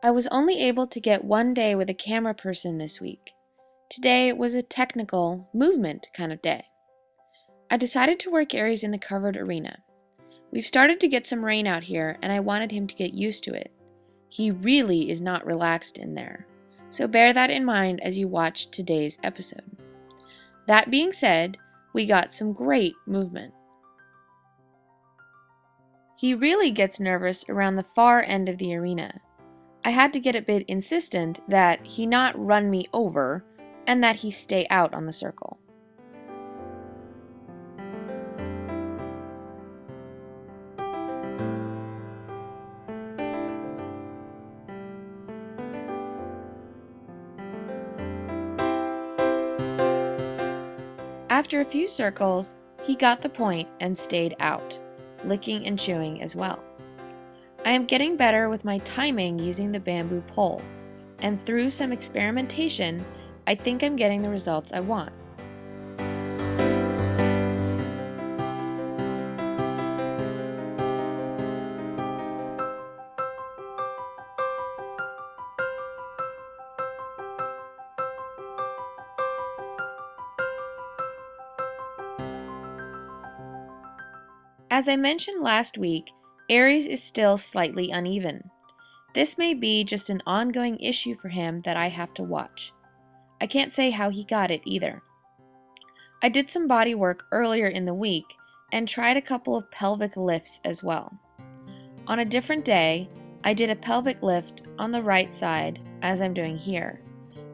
I was only able to get one day with a camera person this week. Today was a technical, movement kind of day. I decided to work Aries in the covered arena. We've started to get some rain out here, and I wanted him to get used to it. He really is not relaxed in there, so bear that in mind as you watch today's episode. That being said, we got some great movement. He really gets nervous around the far end of the arena. I had to get a bit insistent that he not run me over and that he stay out on the circle. After a few circles, he got the point and stayed out, licking and chewing as well. I am getting better with my timing using the bamboo pole, and through some experimentation, I think I'm getting the results I want. As I mentioned last week, Aries is still slightly uneven. This may be just an ongoing issue for him that I have to watch. I can't say how he got it either. I did some body work earlier in the week and tried a couple of pelvic lifts as well. On a different day, I did a pelvic lift on the right side as I'm doing here,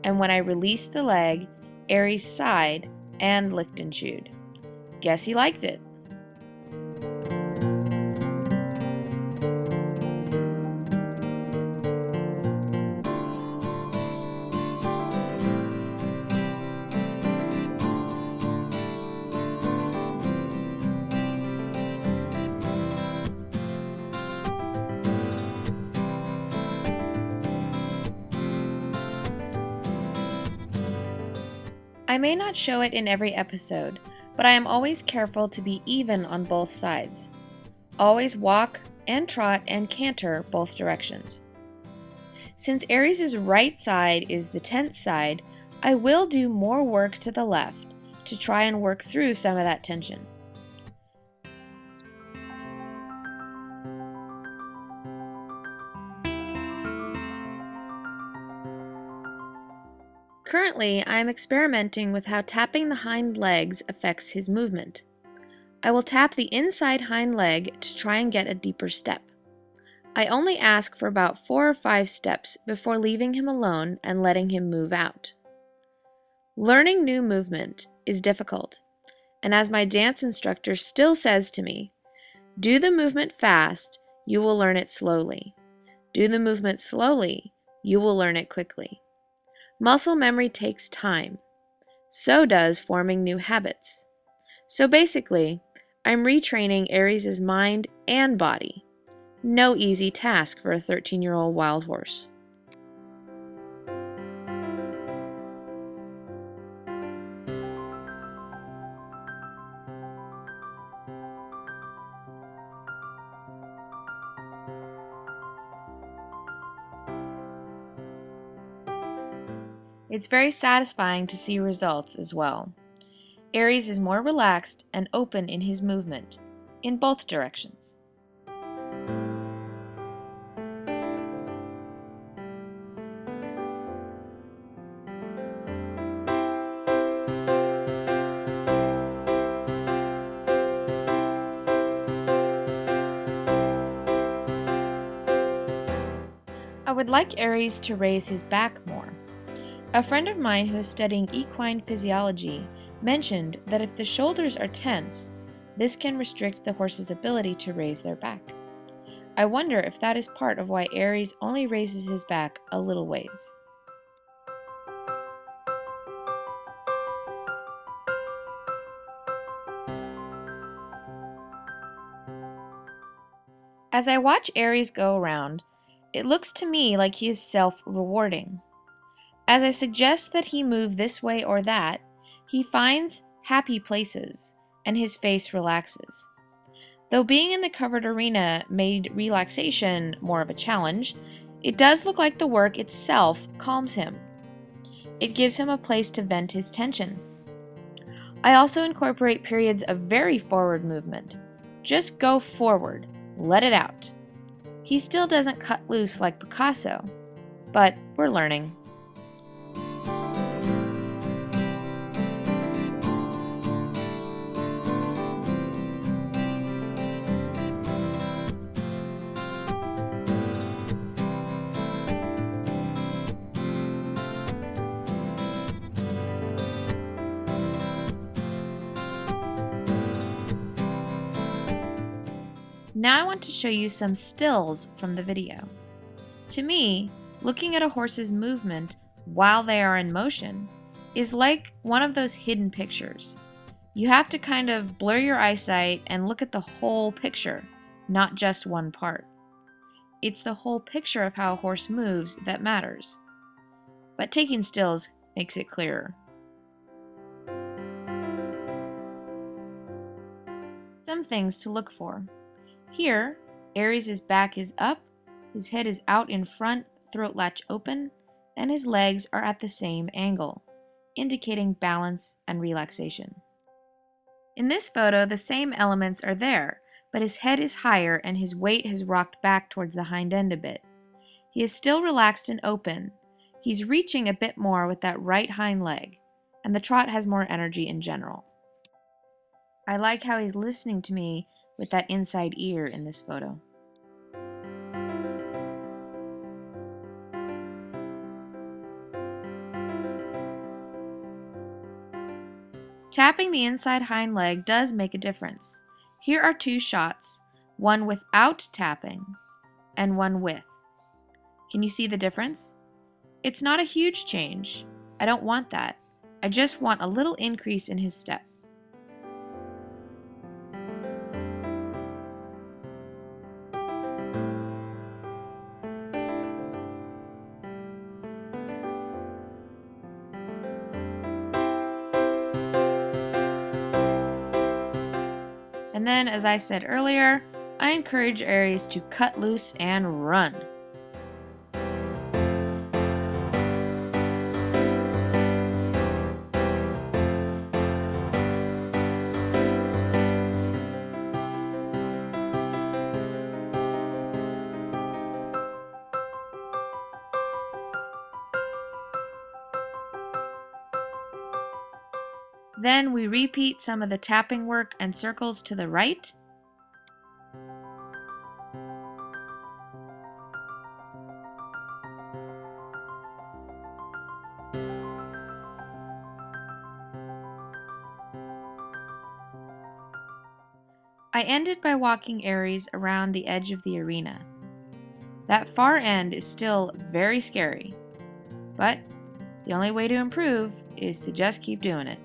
and when I released the leg, Aries sighed and licked and chewed. Guess he liked it. I may not show it in every episode, but I am always careful to be even on both sides. Always walk and trot and canter both directions. Since Aries' right side is the tense side, I will do more work to the left to try and work through some of that tension. Currently, I am experimenting with how tapping the hind legs affects his movement. I will tap the inside hind leg to try and get a deeper step. I only ask for about 4 or 5 steps before leaving him alone and letting him move out. Learning new movement is difficult, and as my dance instructor still says to me, do the movement fast, you will learn it slowly. Do the movement slowly, you will learn it quickly. Muscle memory takes time. So does forming new habits. So basically, I'm retraining Aries' mind and body. No easy task for a 13-year-old wild horse. It's very satisfying to see results as well. Aries is more relaxed and open in his movement, in both directions. I would like Aries to raise his back more. A friend of mine who is studying equine physiology mentioned that if the shoulders are tense, this can restrict the horse's ability to raise their back. I wonder if that is part of why Aries only raises his back a little ways. As I watch Aries go around, it looks to me like he is self-rewarding. As I suggest that he move this way or that, he finds happy places, and his face relaxes. Though being in the covered arena made relaxation more of a challenge, It does look like the work itself calms him. It gives him a place to vent his tension. I also incorporate periods of very forward movement. Just go forward, let it out. He still doesn't cut loose like Picasso, but we're learning. Now I want to show you some stills from the video. To me, looking at a horse's movement while they are in motion is like one of those hidden pictures. You have to kind of blur your eyesight and look at the whole picture, not just one part. It's the whole picture of how a horse moves that matters. But taking stills makes it clearer. Some things to look for. Here, Aries' back is up, his head is out in front, throat latch open, and his legs are at the same angle, indicating balance and relaxation. In this photo, the same elements are there, but his head is higher and his weight has rocked back towards the hind end a bit. He is still relaxed and open. He's reaching a bit more with that right hind leg, and the trot has more energy in general. I like how he's listening to me with that inside ear in this photo. Tapping the inside hind leg does make a difference. Here are two shots, one without tapping and one with. Can you see the difference? It's not a huge change. I don't want that. I just want a little increase in his step. And then, as I said earlier, I encourage Aries to cut loose and run. Then we repeat some of the tapping work and circles to the right. I ended by walking Aries around the edge of the arena. That far end is still very scary, but the only way to improve is to just keep doing it.